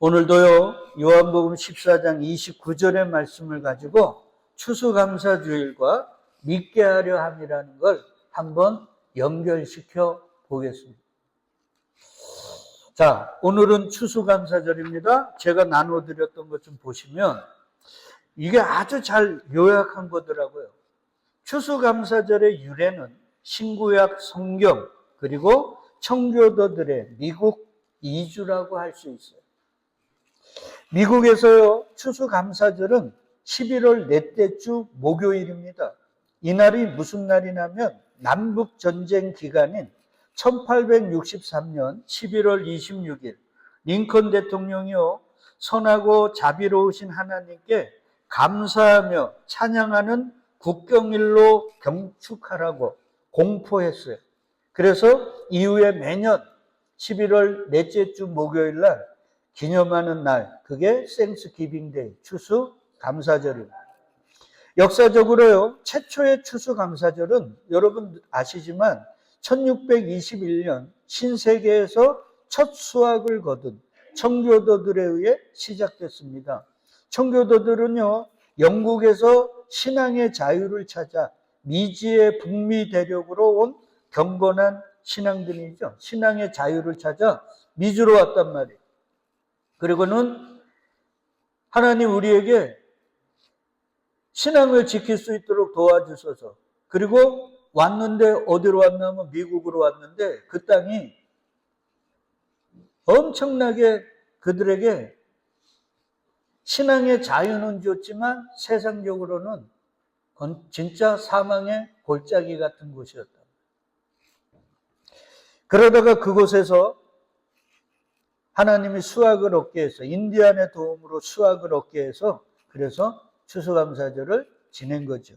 오늘도요, 요한복음 14장 29절의 말씀을 가지고 추수감사주일과 믿게 하려 함이라는 걸 한번 연결시켜 보겠습니다. 자, 오늘은 추수감사절입니다. 제가 나눠드렸던 것 좀 보시면 이게 아주 잘 요약한 거더라고요. 추수감사절의 유래는 신구약 성경 그리고 청교도들의 미국 이주라고 할 수 있어요. 미국에서요, 추수감사절은 11월 넷째 주 목요일입니다. 이날이 무슨 날이냐면 남북전쟁 기간인 1863년 11월 26일 링컨 대통령이요, 선하고 자비로우신 하나님께 감사하며 찬양하는 국경일로 경축하라고 공포했어요. 그래서 이후에 매년 11월 넷째 주 목요일 날 기념하는 날, 그게 땡스기빙데이, 추수감사절입니다. 역사적으로요, 최초의 추수감사절은 여러분 아시지만 1621년 신세계에서 첫 수확을 거둔 청교도들에 의해 시작됐습니다. 청교도들은요, 영국에서 신앙의 자유를 찾아 미지의 북미 대륙으로 온 경건한 신앙들이죠. 신앙의 자유를 찾아 미주로 왔단 말이에요. 그리고는 하나님 우리에게 신앙을 지킬 수 있도록 도와주셔서, 그리고 왔는데 어디로 왔냐면 미국으로 왔는데 그 땅이 엄청나게 그들에게 신앙의 자유는 줬지만 세상적으로는 진짜 사망의 골짜기 같은 곳이었다. 그러다가 그곳에서 하나님이 수확을 얻게 해서, 인디안의 도움으로 수확을 얻게 해서, 그래서 추수감사절을 지낸 거죠.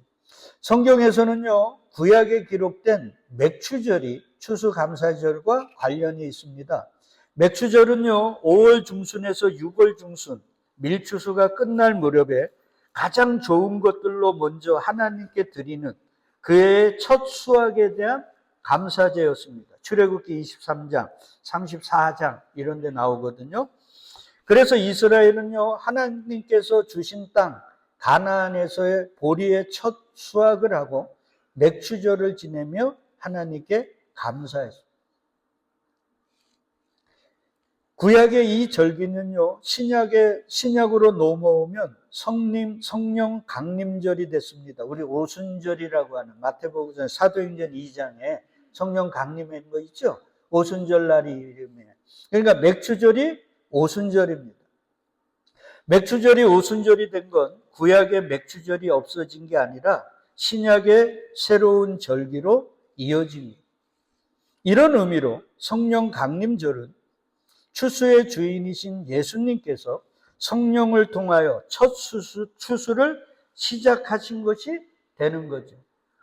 성경에서는요, 구약에 기록된 맥추절이 추수감사절과 관련이 있습니다. 맥추절은요, 5월 중순에서 6월 중순 밀추수가 끝날 무렵에 가장 좋은 것들로 먼저 하나님께 드리는 그의 첫 수확에 대한 감사제였습니다. 출애굽기 23장, 34장 이런 데 나오거든요. 그래서 이스라엘은요, 하나님께서 주신 땅 가나안에서의 보리의 첫 수확을 하고 맥추절을 지내며 하나님께 감사했습니다. 구약의 이 절기는요, 신약으로 넘어오면 성령 강림절이 됐습니다. 우리 오순절이라고 하는 마태복음 사도행전 2장에 성령 강림한 거 있죠? 오순절 날이 이름이에요. 그러니까 맥추절이 오순절입니다. 맥추절이 오순절이 된 건 구약의 맥추절이 없어진 게 아니라 신약의 새로운 절기로 이어집니다. 이런 의미로 성령 강림절은 추수의 주인이신 예수님께서 성령을 통하여 첫 추수를 시작하신 것이 되는 거죠.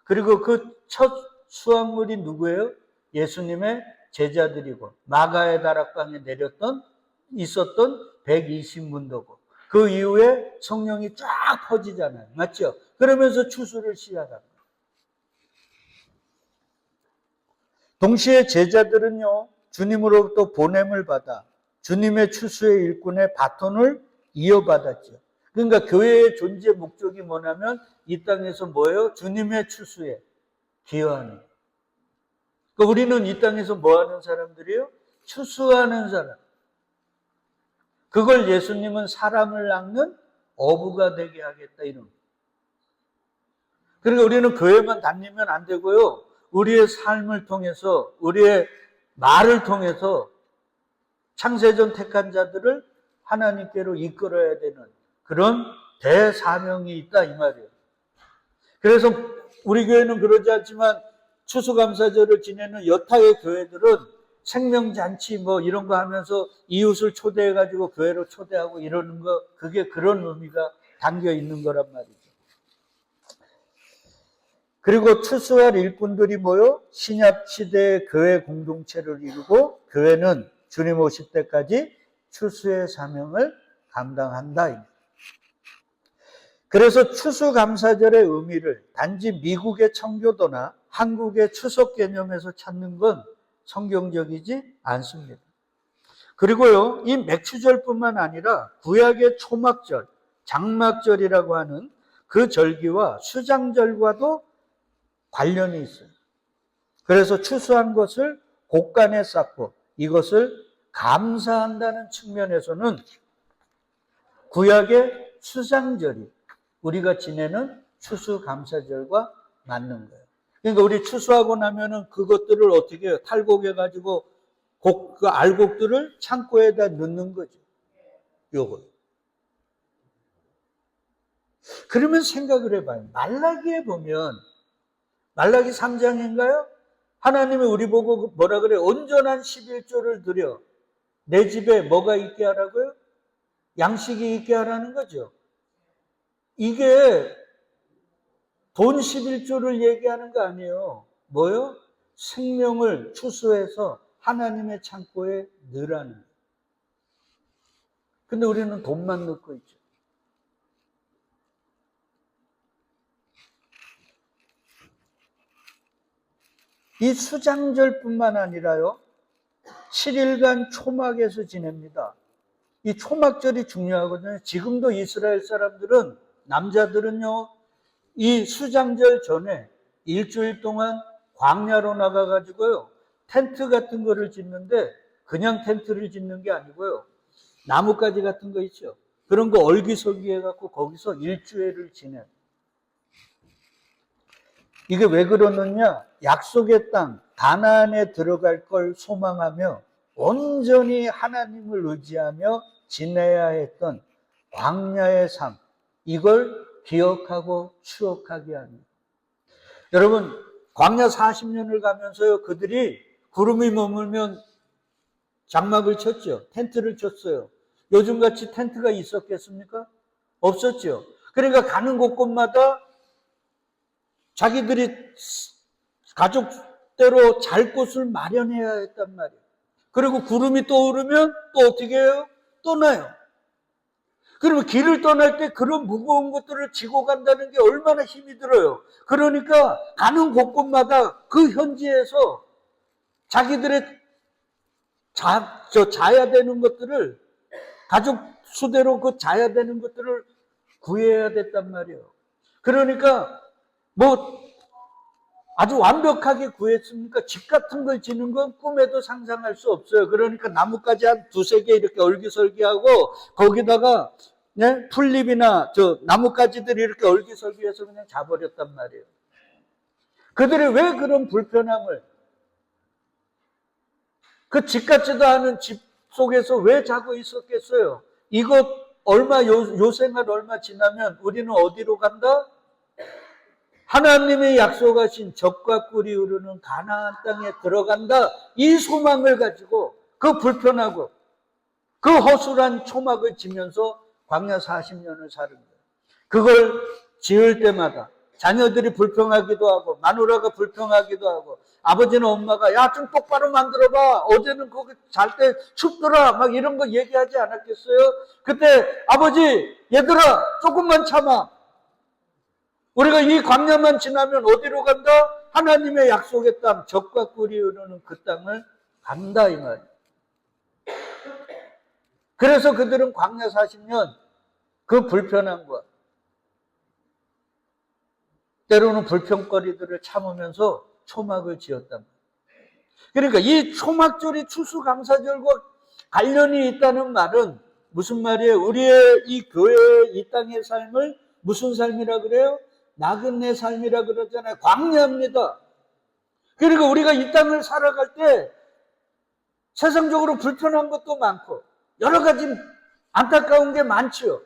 그리고 그 첫 수확물이 누구예요? 예수님의 제자들이고 마가의 다락방에 있었던 120문도고 그 이후에 성령이 쫙 퍼지잖아요. 맞죠? 그러면서 추수를 시작합니다. 동시에 제자들은요, 주님으로부터 보냄을 받아 주님의 추수의 일꾼의 바톤을 이어받았죠. 그러니까 교회의 존재 목적이 뭐냐면 이 땅에서 뭐예요? 주님의 추수에 기여하는. 그러니까 우리는 이 땅에서 뭐 하는 사람들이에요? 추수하는 사람. 그걸 예수님은 사람을 낚는 어부가 되게 하겠다 이런. 그러니까 우리는 교회만 다니면 안 되고요. 우리의 삶을 통해서, 우리의 말을 통해서 창세전 택한 자들을 하나님께로 이끌어야 되는 그런 대사명이 있다 이 말이에요. 그래서 우리 교회는 그러지 않지만 추수감사절을 지내는 여타의 교회들은 생명잔치 뭐 이런 거 하면서 이웃을 초대해가지고 교회로 초대하고 이러는 거, 그게 그런 의미가 담겨 있는 거란 말이죠. 그리고 추수할 일꾼들이 모여 신약시대의 교회 공동체를 이루고 교회는 주님 오실 때까지 추수의 사명을 감당한다. 그래서 추수감사절의 의미를 단지 미국의 청교도나 한국의 추석 개념에서 찾는 건 성경적이지 않습니다. 그리고요, 이 맥추절뿐만 아니라 구약의 초막절, 장막절이라고 하는 그 절기와 수장절과도 관련이 있어요. 그래서 추수한 것을 곡간에 쌓고 이것을 감사한다는 측면에서는 구약의 수장절이 우리가 지내는 추수감사절과 맞는 거예요. 그러니까 우리 추수하고 나면은 그것들을 어떻게 해요? 탈곡해가지고 그 알곡들을 창고에다 넣는 거죠. 요거. 그러면 생각을 해봐요. 말라기에 보면, 말라기 3장인가요? 하나님이 우리 보고 뭐라 그래요? 온전한 11조를 드려 내 집에 뭐가 있게 하라고요? 양식이 있게 하라는 거죠. 이게 돈 11조를 얘기하는 거 아니에요. 뭐요? 생명을 추수해서 하나님의 창고에 넣으라는 거예요. 근데 우리는 돈만 넣고 있죠. 이 수장절뿐만 아니라요, 7일간 초막에서 지냅니다. 이 초막절이 중요하거든요. 지금도 이스라엘 사람들은, 남자들은요, 이 수장절 전에 일주일 동안 광야로 나가가지고요, 텐트 같은 거를 짓는데, 그냥 텐트를 짓는 게 아니고요, 나뭇가지 같은 거 있죠. 그런 거 얼기설기 해갖고 거기서 일주일을 지내요. 이게 왜 그러느냐? 약속의 땅, 가나안에 들어갈 걸 소망하며 온전히 하나님을 의지하며 지내야 했던 광야의 삶, 이걸 기억하고 추억하게 합니다. 여러분, 광야 40년을 가면서요, 그들이 구름이 머물면 장막을 쳤죠. 텐트를 쳤어요. 요즘같이 텐트가 있었겠습니까? 없었죠. 그러니까 가는 곳곳마다 자기들이 가족대로 잘 곳을 마련해야 했단 말이에요. 그리고 구름이 떠오르면 또 어떻게 해요? 떠나요. 그러면 길을 떠날 때 그런 무거운 것들을 지고 간다는 게 얼마나 힘이 들어요. 그러니까 가는 곳곳마다 그 현지에서 자기들의 자야 되는 것들을, 가족 수대로 그 자야 되는 것들을 구해야 됐단 말이에요. 그러니까 뭐 아주 완벽하게 구했습니까? 집 같은 걸 지는 건 꿈에도 상상할 수 없어요. 그러니까 나뭇가지 한 두세 개 이렇게 얼기설기하고 거기다가 풀잎이나 나뭇가지들이 이렇게 얼기설기해서 그냥 자버렸단 말이에요. 그들이 왜 그런 불편함을, 그 집 같지도 않은 집 속에서 왜 자고 있었겠어요? 이것 요 생활 얼마 지나면 우리는 어디로 간다? 하나님의 약속하신 젖과 꿀이 흐르는 가나안 땅에 들어간다. 이 소망을 가지고 그 불편하고 그 허술한 초막을 지면서 광야 40년을 사는 거예요. 그걸 지을 때마다 자녀들이 불평하기도 하고 마누라가 불평하기도 하고 아버지는 엄마가 야, 좀 똑바로 만들어봐. 어제는 거기 잘 때 춥더라. 막 이런 거 얘기하지 않았겠어요? 그때 아버지, 얘들아 조금만 참아. 우리가 이 광야만 지나면 어디로 간다? 하나님의 약속의 땅, 젖과 꿀이 흐르는 그 땅을 간다 이 말이에요. 그래서 그들은 광야 40년 그 불편함과 때로는 불평거리들을 참으면서 초막을 지었단 말이에요. 그러니까 이 초막절이 추수감사절과 관련이 있다는 말은 무슨 말이에요? 우리의 이 교회의 이 땅의 삶을 무슨 삶이라 그래요? 나그네 삶이라 그러잖아요. 광야입니다. 그러니까 우리가 이 땅을 살아갈 때 세상적으로 불편한 것도 많고 여러 가지 안타까운 게 많죠.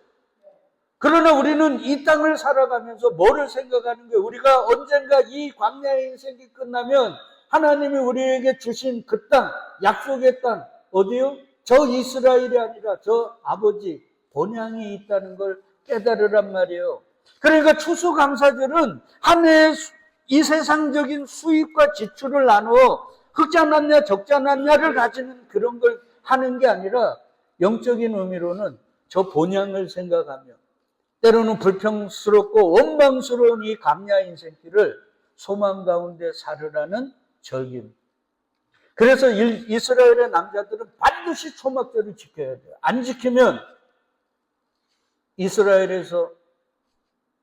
그러나 우리는 이 땅을 살아가면서 뭐를 생각하는 거예요? 우리가 언젠가 이 광야의 인생이 끝나면 하나님이 우리에게 주신 그 땅, 약속의 땅, 어디요? 저 이스라엘이 아니라 저 아버지 본향이 있다는 걸 깨달으란 말이에요. 그러니까 추수감사절은 한 해의 이 세상적인 수입과 지출을 나누어 흑자났냐 적자났냐를 가지는 그런 걸 하는 게 아니라 영적인 의미로는 저 본향을 생각하며 때로는 불평스럽고 원망스러운 이 광야 인생길을 소망 가운데 살으라는 절기입니다. 그래서 이스라엘의 남자들은 반드시 초막절을 지켜야 돼요. 안 지키면 이스라엘에서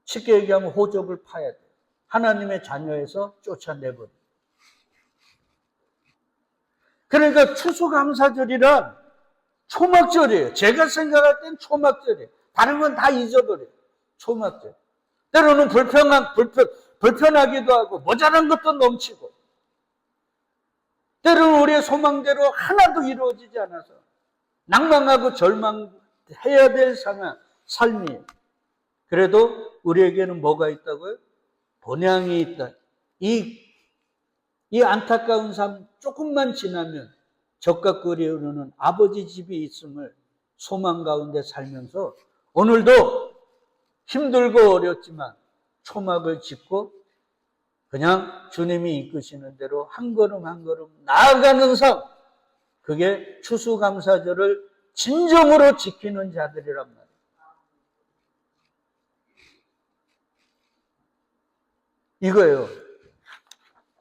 쉽게 얘기하면 호적을 파야 돼요. 하나님의 자녀에서 쫓아내버려요. 그러니까 추수감사절이란 초막절이에요. 제가 생각할 땐 초막절이에요. 다른 건 다 잊어버려요. 초막절. 때로는 불편하기도 하고 모자란 것도 넘치고 때로는 우리의 소망대로 하나도 이루어지지 않아서 낭망하고 절망해야 될 삶이에요. 그래도 우리에게는 뭐가 있다고요? 본향이 있다. 이 안타까운 삶 조금만 지나면 적각거리에 오르는 아버지 집이 있음을 소망 가운데 살면서 오늘도 힘들고 어렵지만 초막을 짓고 그냥 주님이 이끄시는 대로 한 걸음 한 걸음 나아가는 삶, 그게 추수감사절을 진정으로 지키는 자들이란 말이에요. 이거예요.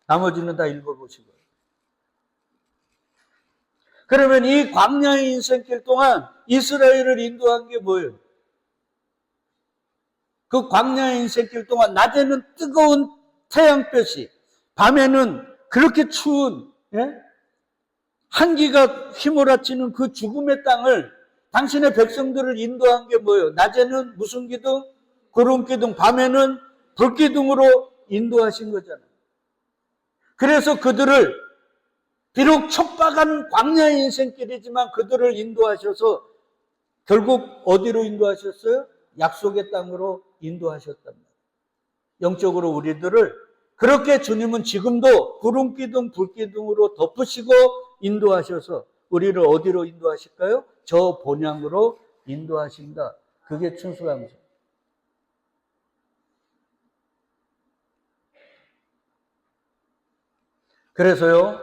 나머지는 다 읽어보시고요. 그러면 이 광야의 인생길 동안 이스라엘을 인도한 게 뭐예요? 그 광야의 인생길 동안 낮에는 뜨거운 태양볕이, 밤에는 그렇게 추운 한기가 휘몰아치는 그 죽음의 땅을 당신의 백성들을 인도한 게 뭐예요? 낮에는 무슨 기둥? 구름 기둥, 밤에는 불 기둥으로 인도하신 거잖아요. 그래서 그들을 비록 촉박한 광야의 인생길이지만 그들을 인도하셔서 결국 어디로 인도하셨어요? 약속의 땅으로 인도하셨단 말이에요. 영적으로 우리들을 그렇게 주님은 지금도 구름 기둥, 불 기둥으로 덮으시고 인도하셔서 우리를 어디로 인도하실까요? 저 본향으로 인도하신다. 그게 추수감사. 그래서요,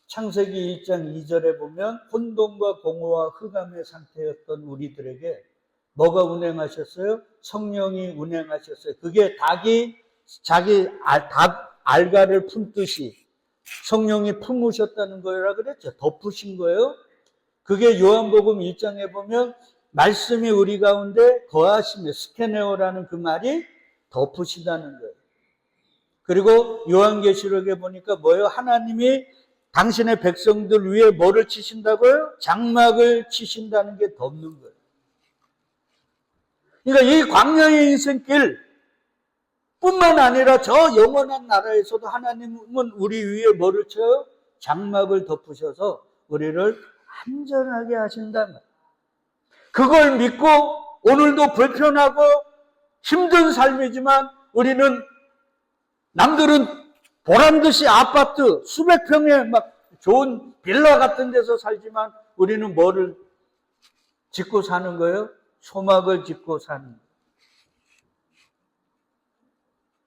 창세기 1장 2절에 보면 혼돈과 공허와 흑암의 상태였던 우리들에게 뭐가 운행하셨어요? 성령이 운행하셨어요. 그게 닭이 자기 닭 알가를 품듯이 성령이 품으셨다는 거라 그랬죠. 덮으신 거예요. 그게 요한복음 1장에 보면 말씀이 우리 가운데 거하시며 스케네오라는 그 말이 덮으시다는 거예요. 그리고 요한계시록에 보니까 뭐예요? 하나님이 당신의 백성들 위에 뭐를 치신다고요? 장막을 치신다는 게 덮는 거예요. 그러니까 이 광야의 인생길 뿐만 아니라 저 영원한 나라에서도 하나님은 우리 위에 뭐를 쳐요? 장막을 덮으셔서 우리를 안전하게 하신다는 거예요. 그걸 믿고 오늘도 불편하고 힘든 삶이지만 우리는 남들은 보란듯이 아파트 수백 평의 막 좋은 빌라 같은 데서 살지만 우리는 뭐를 짓고 사는 거예요? 소막을 짓고 사는 거예요.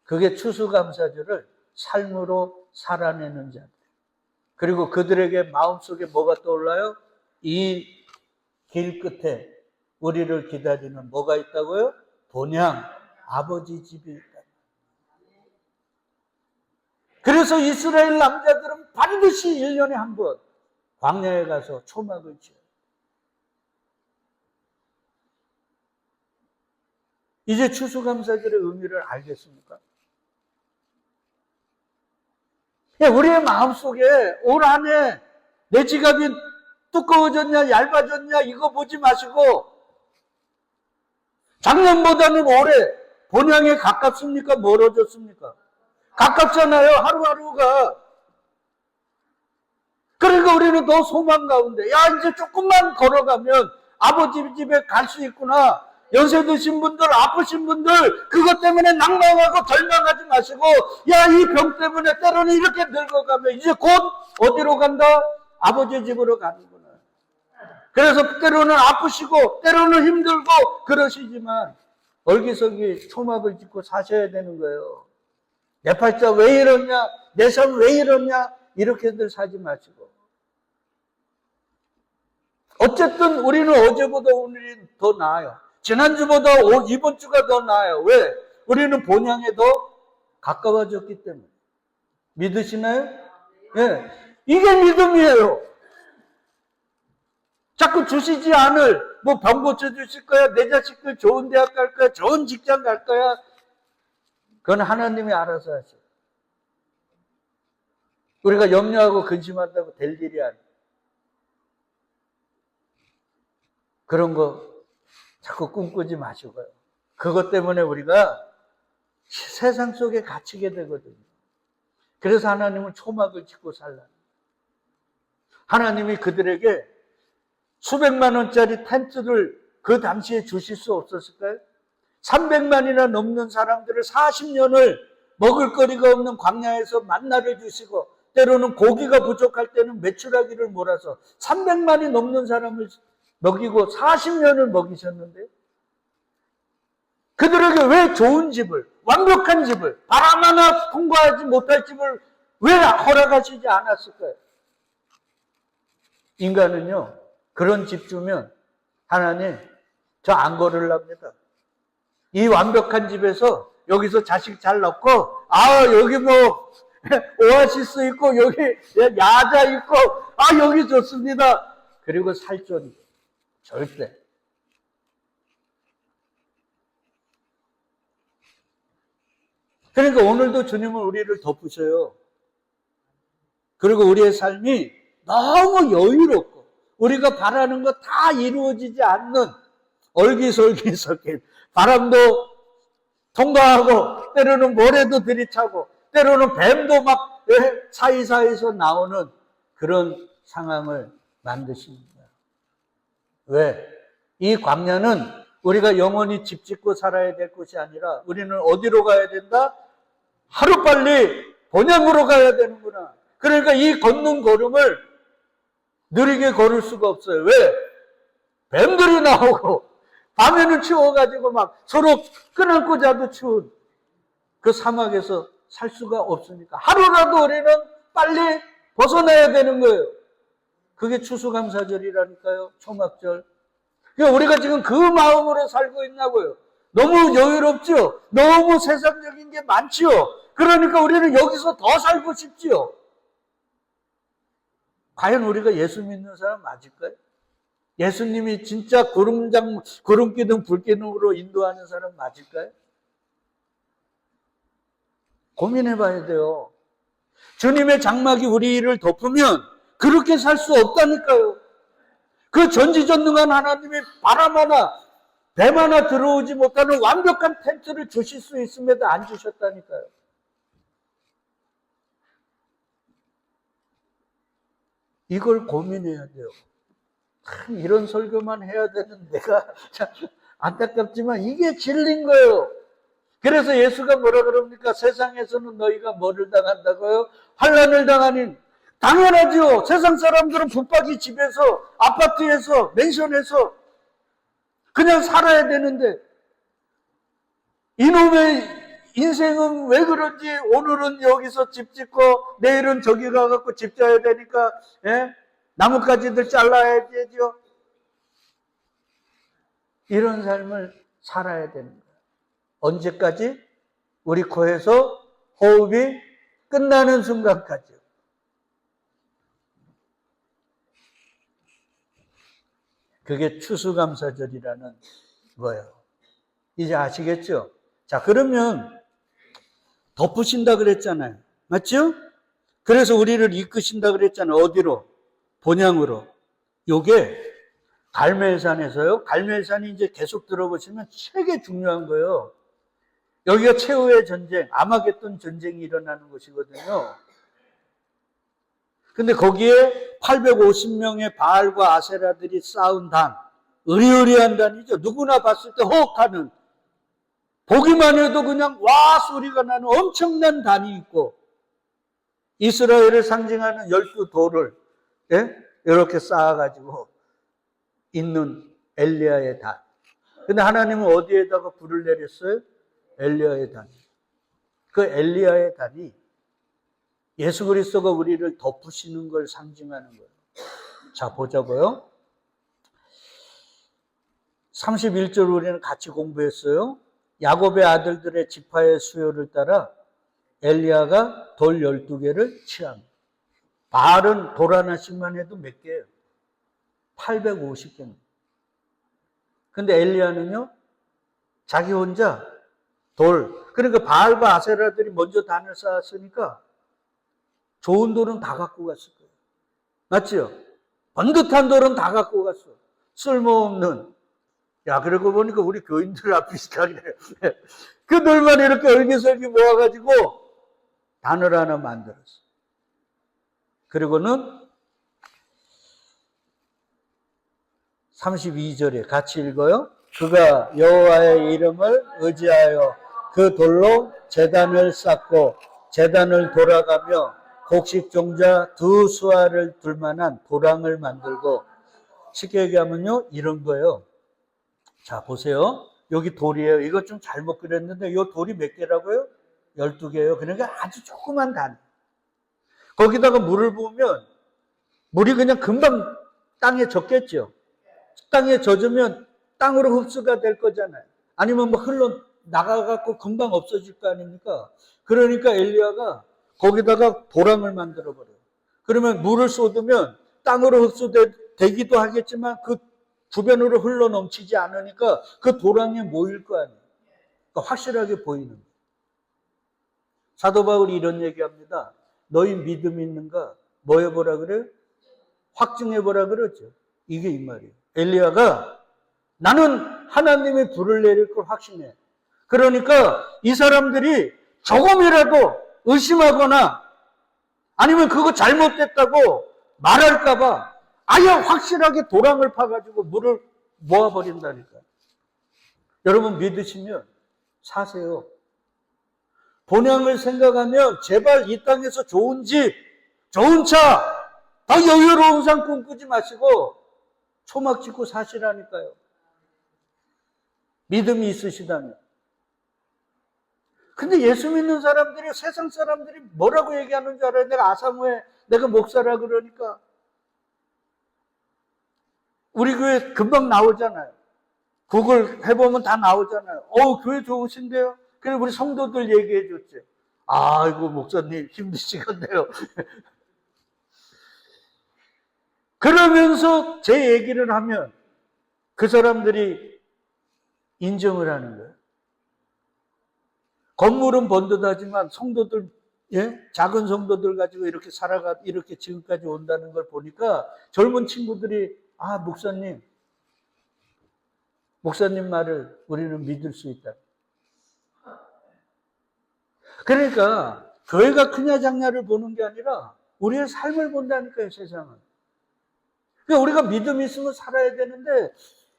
그게 추수감사절을 삶으로 살아내는 자들. 그리고 그들에게 마음속에 뭐가 떠올라요? 이 길 끝에 우리를 기다리는 뭐가 있다고요? 본향 아버지 집이 있다. 그래서 이스라엘 남자들은 반드시 1년에 한 번 광야에 가서 초막을 지어요. 이제 추수감사절의 의미를 알겠습니까? 우리의 마음속에 올 한 해 내 지갑이 두꺼워졌냐 얇아졌냐 이거 보지 마시고 작년보다는 올해 본향에 가깝습니까? 멀어졌습니까? 가깝잖아요. 하루하루가. 그러니까 우리는 더 소망 가운데 야 이제 조금만 걸어가면 아버지 집에 갈 수 있구나. 연세 드신 분들, 아프신 분들 그것 때문에 낭망하고 절망하지 마시고 야 이 병 때문에 때로는 이렇게 늙어가면 이제 곧 어디로 간다? 아버지 집으로 가는구나. 그래서 때로는 아프시고 때로는 힘들고 그러시지만 얼기석이 초막을 짓고 사셔야 되는 거예요. 내 팔자 왜 이러냐? 내 삶 왜 이러냐? 이렇게들 사지 마시고. 어쨌든 우리는 어제보다 오늘이 더 나아요. 지난주보다 이번 주가 더 나아요. 왜? 우리는 본향에 더 가까워졌기 때문에. 믿으시나요? 예. 이게 믿음이에요. 자꾸 주시지 않을, 뭐 병 고쳐주실 거야, 내 자식들 좋은 대학 갈 거야, 좋은 직장 갈 거야. 그건 하나님이 알아서 하세요. 우리가 염려하고 근심한다고 될 일이 아니에요. 그런 거 자꾸 꿈꾸지 마시고요. 그것 때문에 우리가 세상 속에 갇히게 되거든요. 그래서 하나님은 초막을 짓고 살라. 하나님이 그들에게 수백만 원짜리 텐트를 그 당시에 주실 수 없었을까요? 300만이나 넘는 사람들을 40년을 먹을 거리가 없는 광야에서 만나를 주시고 때로는 고기가 부족할 때는 메추라기를 몰아서 300만이 넘는 사람을 먹이고 40년을 먹이셨는데 그들에게 왜 좋은 집을, 완벽한 집을, 바람 하나 통과하지 못할 집을 왜 허락하시지 않았을까요? 인간은요, 그런 집 주면 하나님, 저 안 걸으랍니다. 이 완벽한 집에서 여기서 자식 잘 낳고, 여기 뭐 오아시스 있고, 여기 야자 있고, 여기 좋습니다. 그리고 살존 절대. 그러니까 오늘도 주님은 우리를 덮으셔요. 그리고 우리의 삶이 너무 여유롭고 우리가 바라는 거 다 이루어지지 않는 얼기설기설기 바람도 통과하고 때로는 모래도 들이차고 때로는 뱀도 막 사이사이에서 나오는 그런 상황을 만드십니다. 왜? 이 광야는 우리가 영원히 집 짓고 살아야 될 것이 아니라 우리는 어디로 가야 된다? 하루빨리 본향으로 가야 되는구나. 그러니까 이 걷는 걸음을 느리게 걸을 수가 없어요. 왜? 뱀들이 나오고 밤에는 추워가지고 막 서로 끈안고 자도 추운 그 사막에서 살 수가 없으니까 하루라도 우리는 빨리 벗어나야 되는 거예요. 그게 추수감사절이라니까요. 초막절. 그러니까 우리가 지금 그 마음으로 살고 있나고요. 너무 여유롭죠? 너무 세상적인 게 많지요? 그러니까 우리는 여기서 더 살고 싶지요? 과연 우리가 예수 믿는 사람 맞을까요? 예수님이 진짜 구름기둥 불기둥으로 인도하는 사람 맞을까요? 고민해 봐야 돼요. 주님의 장막이 우리를 덮으면 그렇게 살 수 없다니까요. 그 전지전능한 하나님이 바람 하나, 뱀 하나 들어오지 못하는 완벽한 텐트를 주실 수 있음에도 안 주셨다니까요. 이걸 고민해야 돼요. 참 이런 설교만 해야 되는 내가 참 안타깝지만 이게 진리인 거예요. 그래서 예수가 뭐라 그럽니까? 세상에서는 너희가 뭐를 당한다고요? 환난을 당하니 당연하죠. 세상 사람들은 붙박이 집에서 아파트에서 맨션에서 그냥 살아야 되는데 이놈의 인생은 왜 그런지 오늘은 여기서 집 짓고 내일은 저기 가갖고 집 져야 되니까 나뭇가지들 잘라야죠. 이런 삶을 살아야 되는 거예요. 언제까지? 우리 코에서 호흡이 끝나는 순간까지요. 그게 추수감사절이라는 거예요. 이제 아시겠죠? 자, 그러면 덮으신다 그랬잖아요. 맞죠? 그래서 우리를 이끄신다 그랬잖아요. 어디로? 본향으로. 요게 갈멜산에서요. 갈멜산이 이제 계속 들어보시면 되게 중요한 거예요. 여기가 최후의 전쟁, 아마겟돈 전쟁이 일어나는 곳이거든요. 근데 거기에 850명의 바알과 아세라들이 쌓은 단, 으리으리한 단이죠. 누구나 봤을 때 호흡하는, 보기만 해도 그냥 와 소리가 나는 엄청난 단이 있고 이스라엘을 상징하는 12돌을 이렇게 쌓아가지고 있는 엘리야의 단. 근데 하나님은 어디에다가 불을 내렸어요? 엘리야의 단. 그 엘리야의 단이 예수 그리스도가 우리를 덮으시는 걸 상징하는 거예요. 자, 보자고요. 31절 우리는 같이 공부했어요. 야곱의 아들들의 지파의 수요를 따라 엘리야가 돌 12개를 취합니다. 바알은 돌 하나씩만 해도 몇 개예요? 850개입니다. 근데 엘리야는요, 자기 혼자 돌, 그러니까 바알과 아세라들이 먼저 단을 쌓았으니까 좋은 돌은 다 갖고 갔을 거예요. 맞죠? 번듯한 돌은 다 갖고 갔어. 쓸모없는. 야, 그러고 보니까 우리 교인들 비슷하게 그 돌만 이렇게 얼기설기 모아가지고 단을 하나 만들었어. 그리고는 32절에 같이 읽어요. 그가 여호와의 이름을 의지하여 그 돌로 제단을 쌓고 제단을 돌아가며 곡식 종자 두 수알을 둘 만한 도랑을 만들고, 쉽게 얘기하면요 이런 거예요. 자 보세요. 여기 돌이에요. 이거 좀 잘못 그렸는데 이 돌이 몇 개라고요? 12개예요. 그러니까 아주 조그만 단. 거기다가 물을 부으면 물이 그냥 금방 땅에 젖겠죠. 땅에 젖으면 땅으로 흡수가 될 거잖아요. 아니면 뭐 흘러 나가갖고 금방 없어질 거 아닙니까? 그러니까 엘리야가 거기다가 도랑을 만들어 버려요. 그러면 물을 쏟으면 땅으로 흡수되기도 하겠지만 그 주변으로 흘러 넘치지 않으니까 그 도랑에 모일 거 아니에요. 그러니까 확실하게 보이는 거예요. 사도 바울이 이런 얘기합니다. 너희 믿음 있는가? 뭐 해보라 그래요? 확증해보라 그러죠. 이게 이 말이에요. 엘리야가 나는 하나님의 불을 내릴 걸 확신해. 그러니까 이 사람들이 조금이라도 의심하거나 아니면 그거 잘못됐다고 말할까봐 아예 확실하게 도랑을 파가지고 물을 모아버린다니까요. 여러분 믿으시면 사세요. 본향을 생각하면 제발 이 땅에서 좋은 집, 좋은 차, 더 여유로운 삶 꿈꾸지 마시고 초막 짓고 사시라니까요. 믿음이 있으시다면. 근데 예수 믿는 사람들이, 세상 사람들이 뭐라고 얘기하는 줄 알아요? 내가 아사모에 내가 목사라 그러니까. 우리 교회 금방 나오잖아요. 구글 해보면 다 나오잖아요. 교회 좋으신데요? 그래 우리 성도들 얘기해 줬죠. 아이고 목사님 힘드시겠네요. 그러면서 제 얘기를 하면 그 사람들이 인정을 하는 거예요. 건물은 번듯하지만 성도들, 작은 성도들 가지고 이렇게 이렇게 지금까지 온다는 걸 보니까 젊은 친구들이 목사님 말을 우리는 믿을 수 있다. 그러니까 교회가 크냐 작냐를 보는 게 아니라 우리의 삶을 본다니까요, 세상은. 그러니까 우리가 믿음이 있으면 살아야 되는데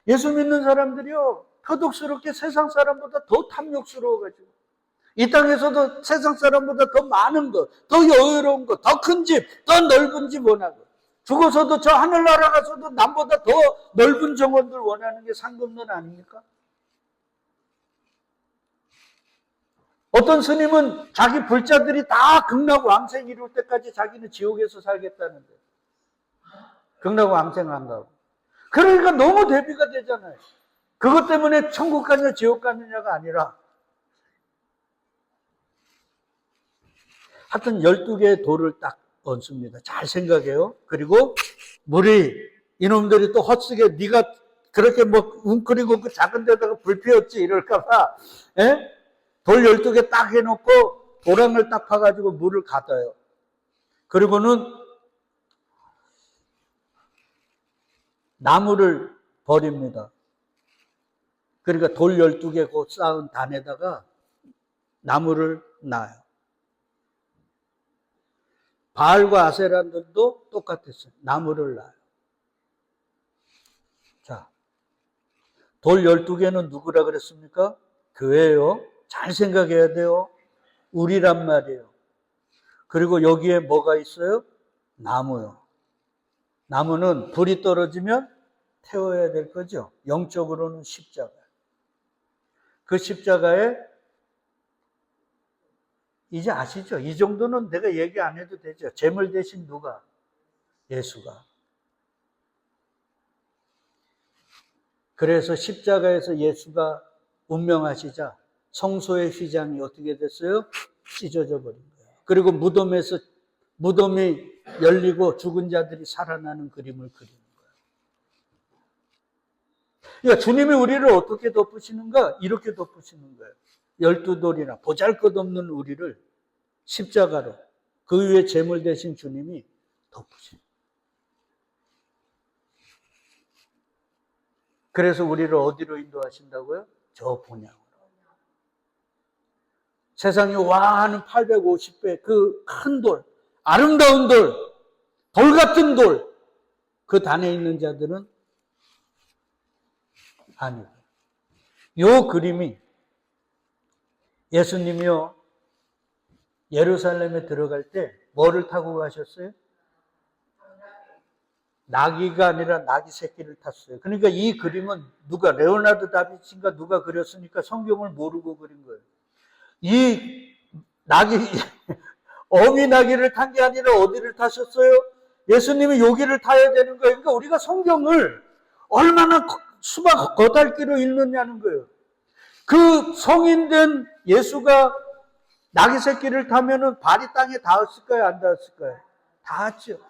예수 믿는 사람들이요, 표독스럽게 세상 사람보다 더 탐욕스러워가지고 이 땅에서도 세상 사람보다 더 많은 것, 더 여유로운 것, 더 큰 집, 더 넓은 집 원하고 죽어서도 저 하늘나라 가서도 남보다 더 넓은 정원들 원하는 게 상급론 아닙니까? 어떤 스님은 자기 불자들이 다 극락왕생 이룰 때까지 자기는 지옥에서 살겠다는데 극락왕생 안 가고. 그러니까 너무 대비가 되잖아요. 그것 때문에 천국 가느냐 지옥 가느냐가 아니라 하여튼 12개의 돌을 딱 얹습니다. 잘 생각해요. 그리고 물이 이놈들이 또 헛쓰게 네가 그렇게 뭐 웅크리고 그 작은 데다가 불 피웠지 이럴까봐 돌 12개 딱 해놓고 도랑을 딱 파가지고 물을 가둬요. 그리고는 나무를 버립니다. 그러니까 돌 12개 곧 쌓은 단에다가 나무를 놔요. 바알과 아세라들도 똑같았어요. 나무를 놔요. 자, 돌 12개는 누구라 그랬습니까? 교회예요. 잘 생각해야 돼요. 우리란 말이에요. 그리고 여기에 뭐가 있어요? 나무요. 나무는 불이 떨어지면 태워야 될 거죠. 영적으로는 십자가. 그 십자가에 이제 아시죠? 이 정도는 내가 얘기 안 해도 되죠. 제물 대신 누가? 예수가. 그래서 십자가에서 예수가 운명하시자 성소의 휘장이 어떻게 됐어요? 찢어져 버린 거예요. 그리고 무덤이 열리고 죽은 자들이 살아나는 그림을 그리는 거예요. 그러니까 주님이 우리를 어떻게 덮으시는가? 이렇게 덮으시는 거예요. 12돌이나 보잘것없는 우리를 십자가로 그 위에 제물 되신 주님이 덮으시는 거예요. 그래서 우리를 어디로 인도하신다고요? 저 본향으로. 세상이 와하는 850배 그 큰 돌, 아름다운 돌, 돌 같은 돌, 그 단에 있는 자들은 아니고. 요 그림이 예수님이요 예루살렘에 들어갈 때 뭐를 타고 가셨어요? 나귀가 아니라 나귀 새끼를 탔어요. 그러니까 이 그림은 누가 레오나르도 다빈치인가 누가 그렸으니까 성경을 모르고 그린 거예요. 이 나귀 어미 나귀를 탄 게 아니라 어디를 타셨어요? 예수님이 여기를 타야 되는 거예요. 그러니까 우리가 성경을 얼마나 수박 겉핥기로 읽느냐는 거예요. 그 성인된 예수가 나귀 새끼를 타면은 발이 땅에 닿았을까요? 안 닿았을까요? 닿았죠.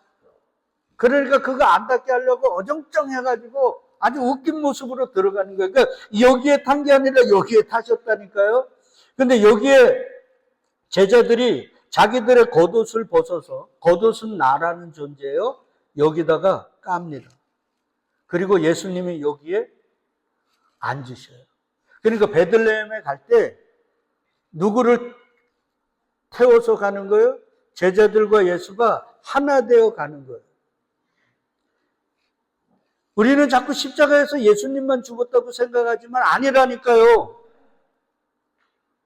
그러니까 그거 안 닿게 하려고 어정쩡해가지고 아주 웃긴 모습으로 들어가는 거예요. 그러니까 여기에 탄 게 아니라 여기에 타셨다니까요. 근데 여기에 제자들이 자기들의 겉옷을 벗어서, 겉옷은 나라는 존재예요. 여기다가 깝니다. 그리고 예수님이 여기에 앉으셔요. 그러니까 베들레헴에 갈 때 누구를 태워서 가는 거예요? 제자들과 예수가 하나 되어 가는 거예요. 우리는 자꾸 십자가에서 예수님만 죽었다고 생각하지만 아니라니까요.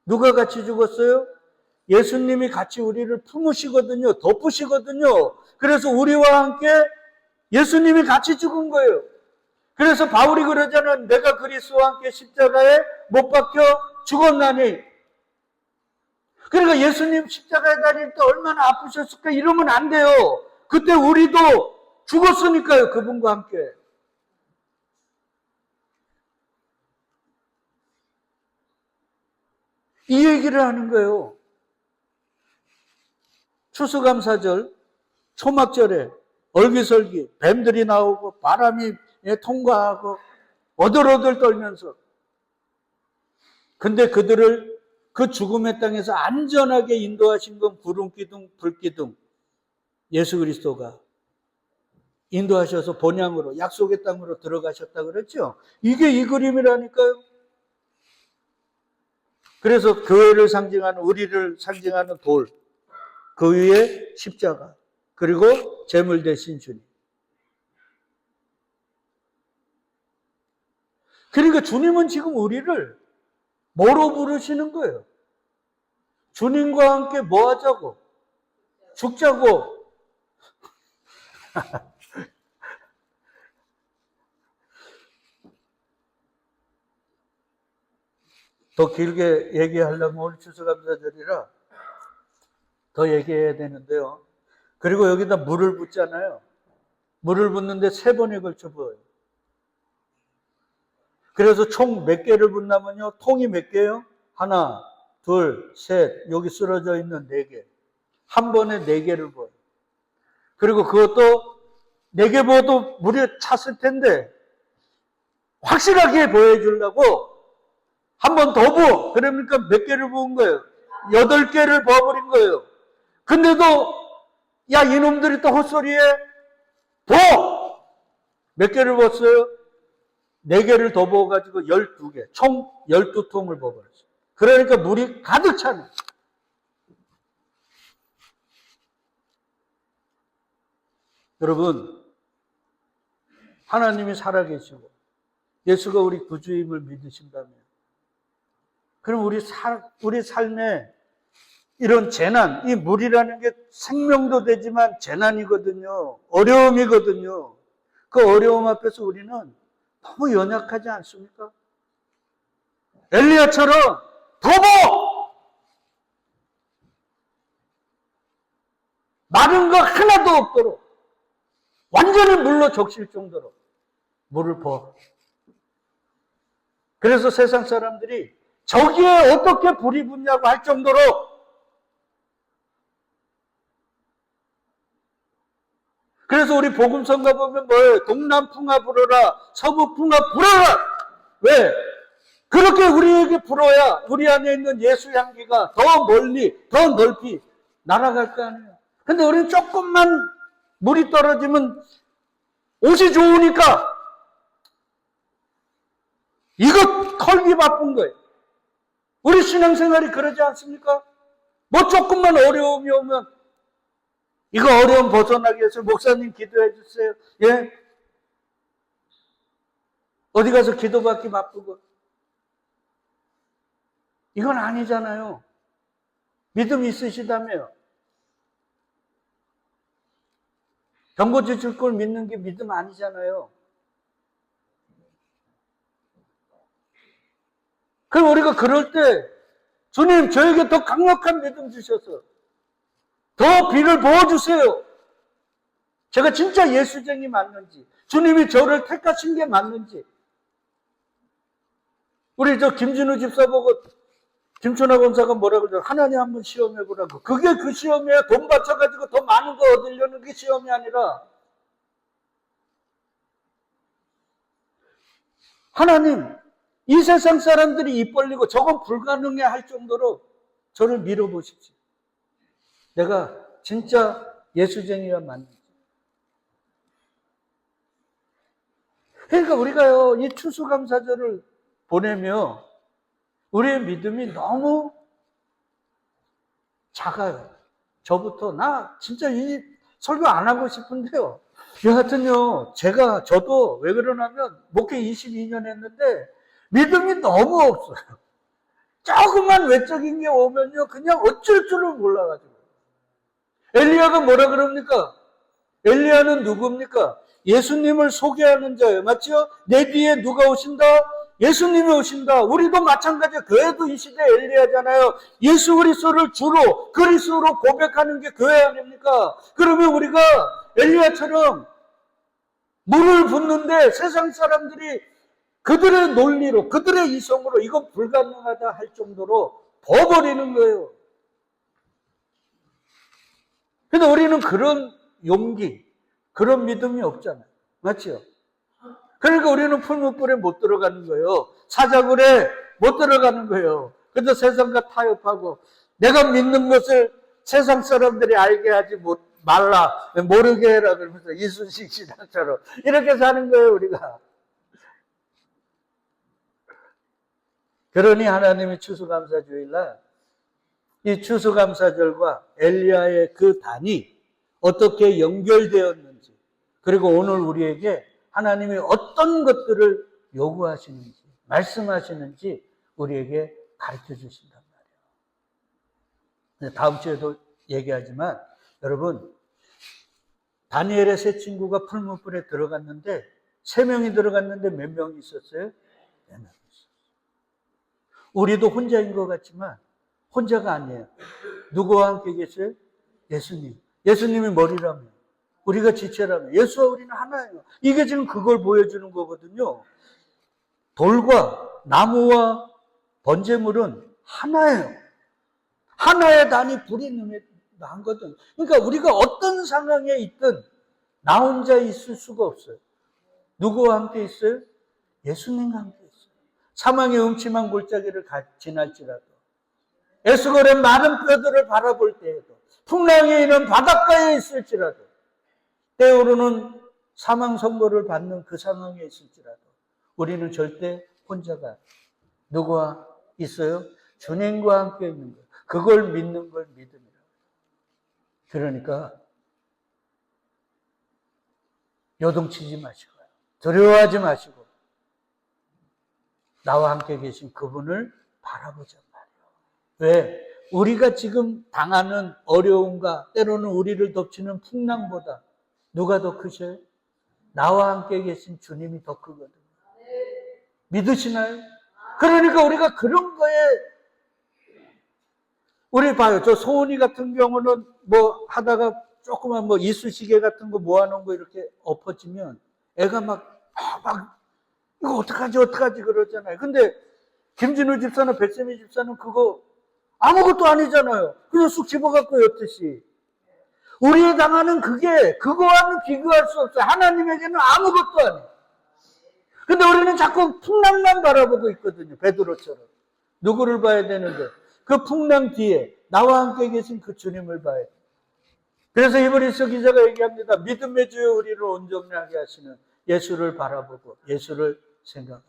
누가 같이 죽었어요? 예수님이 같이 우리를 품으시거든요. 덮으시거든요. 그래서 우리와 함께 예수님이 같이 죽은 거예요. 그래서 바울이 그러잖아요. 내가 그리스도와 함께 십자가에 못 박혀 죽었나니. 그러니까 예수님 십자가에 달릴 때 얼마나 아프셨을까 이러면 안 돼요. 그때 우리도 죽었으니까요. 그분과 함께. 이 얘기를 하는 거예요. 추수감사절, 초막절에 얼기설기, 뱀들이 나오고 바람이 통과하고 어들어들 떨면서 근데 그들을 그 죽음의 땅에서 안전하게 인도하신 건 구름기둥, 불기둥 예수 그리스도가 인도하셔서 본향으로 약속의 땅으로 들어가셨다 그랬죠. 이게 이 그림이라니까요. 그래서 교회를 상징하는 우리를 상징하는 돌, 그 위에 십자가, 그리고 제물 대신 주님. 그러니까 주님은 지금 우리를 뭐로 부르시는 거예요? 주님과 함께 뭐 하자고? 죽자고. 더 길게 얘기하려면 오늘 추수감사절이라 더 얘기해야 되는데요. 그리고 여기다 물을 붓잖아요. 물을 붓는데 3번에 걸쳐 부어요. 그래서 총 몇 개를 붓냐면요. 통이 몇 개예요? 하나, 둘, 셋, 여기 쓰러져 있는 4개. 한 번에 4개를 부어요. 그리고 그것도 4개 부어도 물이 찼을 텐데 확실하게 보여주려고 한 번 더 부어. 그러니까 몇 개를 부은 거예요? 8개를 부어버린 거예요. 근데도 야 이놈들이 또 헛소리에 부어! 몇 개를 부었어요? 4개를 더 부어가지고 12개. 총 12통을 부어버렸어요. 그러니까 물이 가득 차는. 여러분, 하나님이 살아계시고 예수가 우리 구주임을 믿으신다면 그럼 우리 삶에 이런 재난, 이 물이라는 게 생명도 되지만 재난이거든요. 어려움이거든요. 그 어려움 앞에서 우리는 너무 연약하지 않습니까? 엘리야처럼 더보! 마른 거 하나도 없도록 완전히 물로 적실 정도로 물을 부어. 그래서 세상 사람들이 저기에 어떻게 불이 붙냐고 할 정도로 그래서 우리 복음성가 보면 뭐예요? 동남풍아 불어라, 서부풍아 불어라. 왜? 그렇게 우리에게 불어야 우리 안에 있는 예수 향기가 더 멀리, 더 넓이 날아갈 거 아니에요. 근데 우리는 조금만 물이 떨어지면 옷이 좋으니까 이거 털기 바쁜 거예요. 우리 신앙생활이 그러지 않습니까? 뭐 조금만 어려움이 오면 이거 어려움 벗어나기 위해서 목사님 기도해 주세요. 예? 어디 가서 기도받기 바쁘고. 이건 아니잖아요. 믿음 있으시다며요. 경고 주실 걸 믿는 게 믿음 아니잖아요. 그럼 우리가 그럴 때 주님 저에게 더 강력한 믿음 주셔서 더 비를 부어주세요. 제가 진짜 예수쟁이 맞는지, 주님이 저를 택하신 게 맞는지. 우리 저 김진우 집사 보고 김춘하 권사가 뭐라 그러죠? 하나님 한번 시험해보라고. 그게 그 시험이에요. 돈 바쳐가지고 더 많은 거 얻으려는 게 시험이 아니라 하나님, 이 세상 사람들이 입 벌리고 저건 불가능해 할 정도로 저를 밀어보십시오. 내가 진짜 예수쟁이가 맞는지. 그러니까 우리가요, 이 추수감사절을 보내며 우리의 믿음이 너무 작아요. 저부터 나 진짜 이 설교 안 하고 싶은데요. 여하튼요, 저도 왜 그러냐면 목회 22년 했는데 믿음이 너무 없어요. 조금만 외적인 게 오면요, 그냥 어쩔 줄을 몰라가지고. 엘리야가 뭐라 그럽니까? 엘리야는 누굽니까? 예수님을 소개하는 자예요. 맞죠? 내 뒤에 누가 오신다? 예수님이 오신다. 우리도 마찬가지예요. 교회도 이 시대 엘리야잖아요. 예수 그리스도를 주로 그리스도로 고백하는 게 교회 아닙니까? 그러면 우리가 엘리야처럼 물을 붓는데 세상 사람들이 그들의 논리로, 그들의 이성으로 이건 불가능하다 할 정도로 버버리는 거예요. 근데 우리는 그런 용기, 그런 믿음이 없잖아요. 맞죠? 그러니까 우리는 풀무불에 못 들어가는 거예요. 사자굴에 못 들어가는 거예요. 그래서 세상과 타협하고 내가 믿는 것을 세상 사람들이 알게 하지 말라, 모르게 해라 그러면서 이순신 시장처럼 이렇게 사는 거예요, 우리가. 그러니 하나님이 추수감사주일날 이 추수감사절과 엘리야의 그 단이 어떻게 연결되었는지, 그리고 오늘 우리에게 하나님이 어떤 것들을 요구하시는지, 말씀하시는지 우리에게 가르쳐 주신단 말이에요. 다음 주에도 얘기하지만 여러분, 다니엘의 세 친구가 풀무불에 들어갔는데 3명이 들어갔는데 몇 명이 있었어요? 4명이 있었어요. 우리도 혼자인 것 같지만 혼자가 아니에요. 누구와 함께 계세요? 예수님. 예수님이 머리라며, 우리가 지체라며, 예수와 우리는 하나예요. 이게 지금 그걸 보여주는 거거든요. 돌과 나무와 번제물은 하나예요. 하나의 단이 불이 난 거든. 그러니까 우리가 어떤 상황에 있든 나 혼자 있을 수가 없어요. 누구와 함께 있어요? 예수님과 함께 있어요. 사망의 음침한 골짜기를 지날지라도, 에스골의 마른 뼈들을 바라볼 때에도, 풍랑이 있는 바닷가에 있을지라도, 때오르는 사망 선고를 받는 그 상황에 있을지라도 우리는 절대 혼자가 누구와 있어요? 주님과 함께 있는 것. 그걸 믿는 걸 믿음이라고. 그러니까 요동치지 마시고요. 두려워하지 마시고 나와 함께 계신 그분을 바라보자 말이에요. 왜? 우리가 지금 당하는 어려움과 때로는 우리를 덮치는 풍랑보다 누가 더 크셔요? 나와 함께 계신 주님이 더 크거든요. 믿으시나요? 그러니까 우리가 그런 거에, 우리 봐요. 저 소은이 같은 경우는 뭐 하다가 조그만 뭐 이쑤시개 같은 거 모아놓은 거 이렇게 엎어지면 애가 막 이거 어떡하지 그러잖아요. 근데 김진우 집사는 백세미 집사는 그거 아무것도 아니잖아요. 그냥 쑥 집어갖고 였듯이. 우리의 당하는 그거와는 비교할 수 없어요. 하나님에게는 아무것도 아니에요. 근데 우리는 자꾸 풍랑만 바라보고 있거든요. 베드로처럼. 누구를 봐야 되는데 그 풍랑 뒤에 나와 함께 계신 그 주님을 봐야 돼요. 그래서 히브리서 기자가 얘기합니다. 믿음의 주여 우리를 온전하게 하시는 예수를 바라보고 예수를 생각하자.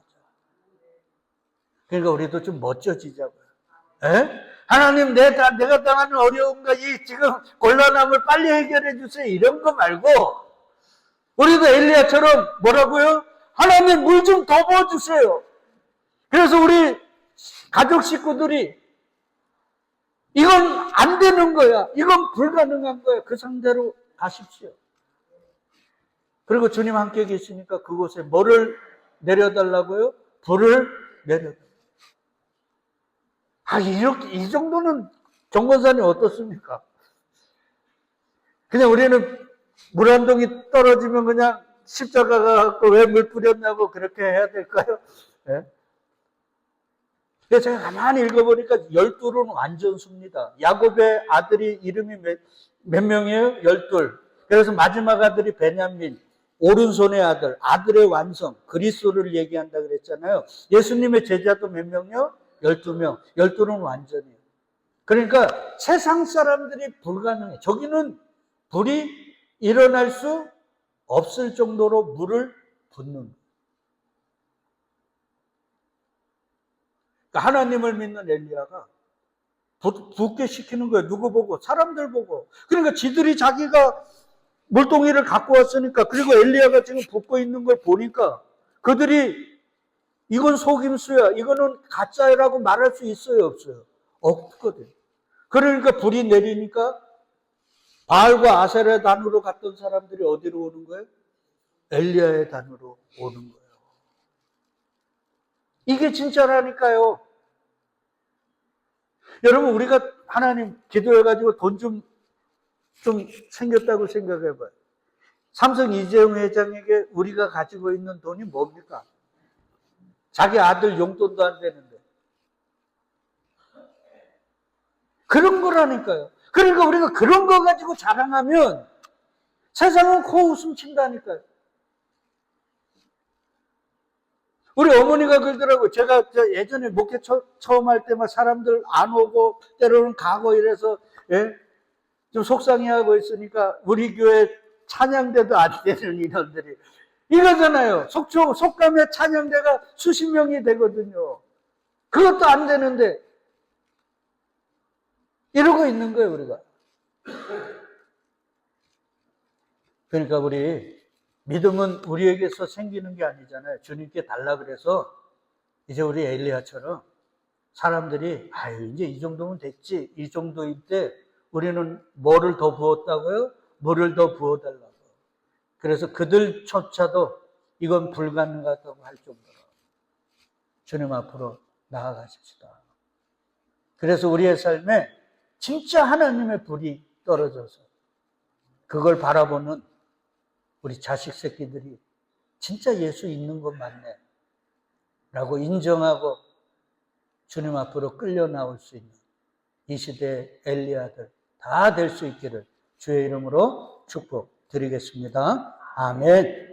그러니까 우리도 좀 멋져지자고요. 에? 하나님 내가 당하는 어려움과 이 지금 곤란함을 빨리 해결해 주세요. 이런 거 말고 우리도 엘리야처럼 뭐라고요? 하나님 물 좀 더 부어주세요. 그래서 우리 가족 식구들이 이건 안 되는 거야. 이건 불가능한 거야. 그 상대로 가십시오. 그리고 주님 함께 계시니까 그곳에 뭐를 내려달라고요? 불을 내려달라고요. 이 정도는 정권사님 어떻습니까? 그냥 우리는 물 한 동이 떨어지면 그냥 십자가가 갖고 왜 물 뿌렸냐고 그렇게 해야 될까요? 네? 그래서 제가 가만히 읽어보니까 12은 완전수입니다. 야곱의 아들이 이름이 몇 명이에요? 12. 그래서 마지막 아들이 베냐민, 오른손의 아들의 완성, 그리스도를 얘기한다 그랬잖아요. 예수님의 제자도 몇 명이요? 12명. 12는 완전이에요. 그러니까 세상 사람들이 불가능해. 저기는 불이 일어날 수 없을 정도로 물을 붓는 거예요. 그러니까 하나님을 믿는 엘리야가 붓게 시키는 거예요. 누구 보고? 사람들 보고. 그러니까 지들이 자기가 물동이를 갖고 왔으니까, 그리고 엘리야가 지금 붓고 있는 걸 보니까 그들이 이건 속임수야, 이거는 가짜라고 말할 수 있어요, 없어요? 없거든. 그러니까 불이 내리니까 바알과 아세라의 단으로 갔던 사람들이 어디로 오는 거예요? 엘리야의 단으로 오는 거예요. 이게 진짜라니까요. 여러분, 우리가 하나님 기도해가지고 돈 좀 생겼다고 생각해봐요. 삼성 이재용 회장에게 우리가 가지고 있는 돈이 뭡니까? 자기 아들 용돈도 안 되는데. 그런 거라니까요. 그러니까 우리가 그런 거 가지고 자랑하면 세상은 코웃음 친다니까요. 우리 어머니가 그러더라고요. 제가 예전에 목회 처음 할 때 막 사람들 안 오고 때로는 가고 이래서 좀 속상해하고 있으니까 우리 교회 찬양대도 안 되는 인원들이 이러잖아요. 속감에 찬양대가 수십 명이 되거든요. 그것도 안 되는데 이러고 있는 거예요, 우리가. 그러니까 우리 믿음은 우리에게서 생기는 게 아니잖아요. 주님께 달라 그래서 이제 우리 엘리야처럼 사람들이 이제 이 정도면 됐지. 이 정도일 때 우리는 뭐를 더 부었다고요? 물을 더 부어달라고. 그래서 그들조차도 이건 불가능하다고 할 정도로 주님 앞으로 나아가십시다. 그래서 우리의 삶에 진짜 하나님의 불이 떨어져서 그걸 바라보는 우리 자식 새끼들이 진짜 예수 있는 것 맞네 라고 인정하고 주님 앞으로 끌려 나올 수 있는 이 시대의 엘리야들 다 될 수 있기를 주의 이름으로 축복드리겠습니다. 아멘.